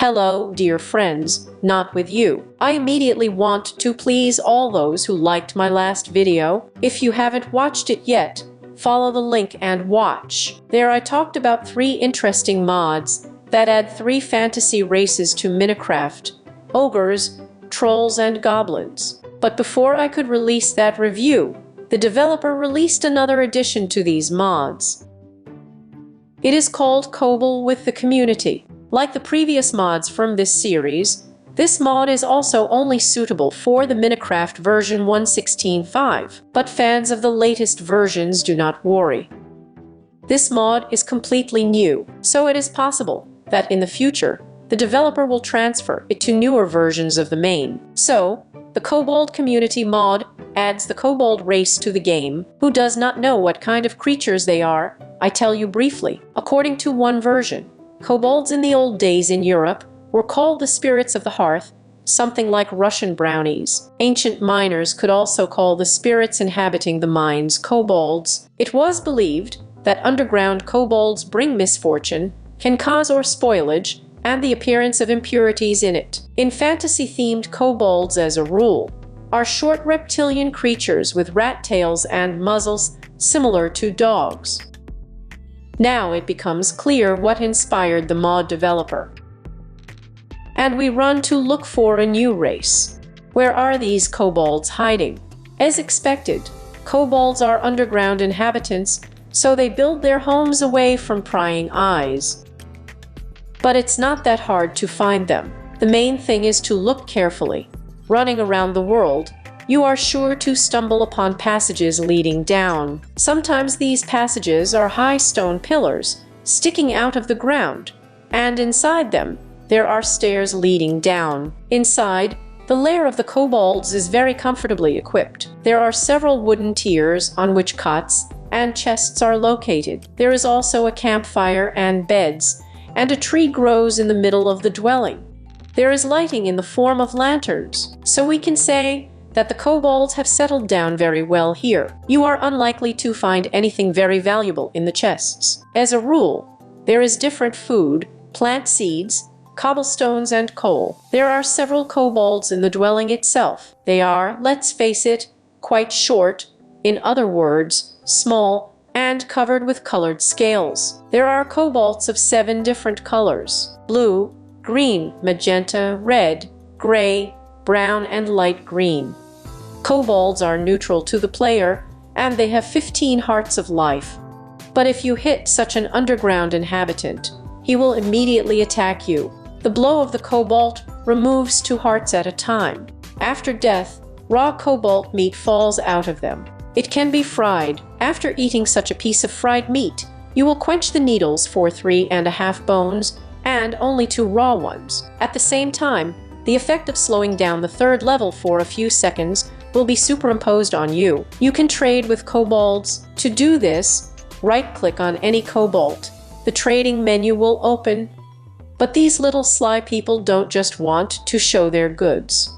Hello, dear friends, not with you. I immediately want to please all those who liked my last video. If you haven't watched it yet, follow the link and watch. There I talked about 3 interesting mods that add 3 fantasy races to Minecraft: ogres, trolls, and goblins. But before I could release that review, the developer released another addition to these mods. It is called Kobolds Community. Like the previous mods from this series, this mod is also only suitable for the Minecraft version 1.16.5, but fans of the latest versions do not worry. This mod is completely new, so it is possible that in the future, the developer will transfer it to newer versions of the main. So, the Kobolds Community mod adds the kobold race to the game. Who does not know what kind of creatures they are? I tell you briefly. According to one version, kobolds in the old days in Europe were called the spirits of the hearth, something like Russian brownies. Ancient miners could also call the spirits inhabiting the mines kobolds. It was believed that underground kobolds bring misfortune, can cause or spoilage, and the appearance of impurities in it. In fantasy-themed kobolds, as a rule, are short reptilian creatures with rat tails and muzzles similar to dogs. Now it becomes clear what inspired the mod developer. And we run to look for a new race. Where are these kobolds hiding? As expected, kobolds are underground inhabitants, so they build their homes away from prying eyes. But it's not that hard to find them. The main thing is to look carefully. Running around the world, you are sure to stumble upon passages leading down. Sometimes these passages are high stone pillars sticking out of the ground, and inside them there are stairs leading down. Inside, the lair of the kobolds is very comfortably equipped. There are several wooden tiers on which cots and chests are located. There is also a campfire and beds, and a tree grows in the middle of the dwelling. There is lighting in the form of lanterns, so we can say that the kobolds have settled down very well here. You are unlikely to find anything very valuable in the chests. As a rule, there is different food, plant seeds, cobblestones, and coal. There are several kobolds in the dwelling itself. They are, let's face it, quite short, in other words, small, and covered with colored scales. There are kobolds of 7 different colors: blue, green, magenta, red, gray, brown, and light green. Kobolds are neutral to the player, and they have 15 hearts of life. But if you hit such an underground inhabitant, he will immediately attack you. The blow of the Cobalt removes 2 hearts at a time. After death, raw cobalt meat falls out of them. It can be fried. After eating such a piece of fried meat, you will quench the needles for 3.5 bones, and only 2 raw ones. At the same time, the effect of slowing down the 3rd level for a few seconds will be superimposed on you. You can trade with kobolds. To do this, right-click on any kobold. The trading menu will open. But these little sly people don't just want to show their goods.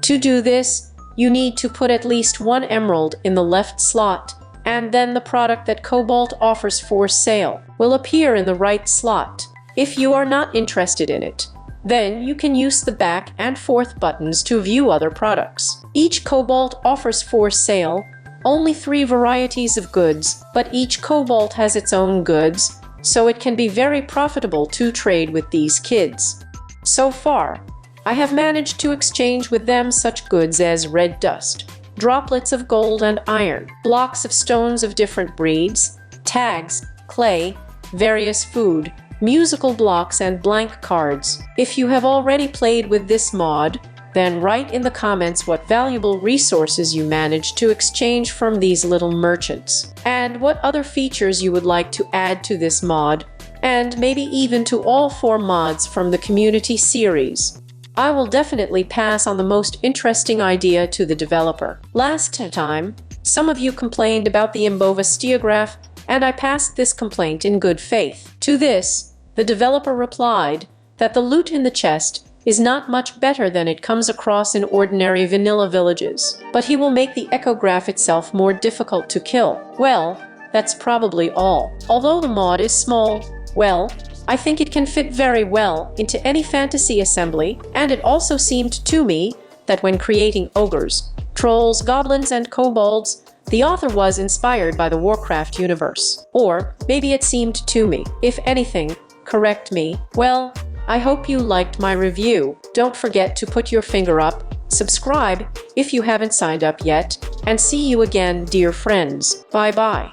To do this, you need to put at least 1 emerald in the left slot, and then the product that Cobalt offers for sale will appear in the right slot. If you are not interested in it, then you can use the back and forth buttons to view other products. Each Cobalt offers for sale only 3 varieties of goods, but each Cobalt has its own goods, so it can be very profitable to trade with these kids. So far, I have managed to exchange with them such goods as red dust, droplets of gold and iron, blocks of stones of different breeds, tags, clay, various food, musical blocks, and blank cards. If you have already played with this mod, then write in the comments what valuable resources you managed to exchange from these little merchants, and what other features you would like to add to this mod, and maybe even to all 4 mods from the community series. I will definitely pass on the most interesting idea to the developer. Last time, some of you complained about the Imbova stereograph, and I passed this complaint in good faith. To this, the developer replied that the loot in the chest is not much better than it comes across in ordinary vanilla villages, but he will make the echograph itself more difficult to kill. Well, that's probably all. Although the mod is small, well, I think it can fit very well into any fantasy assembly, and it also seemed to me that when creating ogres, trolls, goblins, and kobolds, the author was inspired by the Warcraft universe. Or maybe it seemed to me. If anything, correct me. Well, I hope you liked my review. Don't forget to put your finger up, subscribe if you haven't signed up yet, and see you again, dear friends. Bye-bye.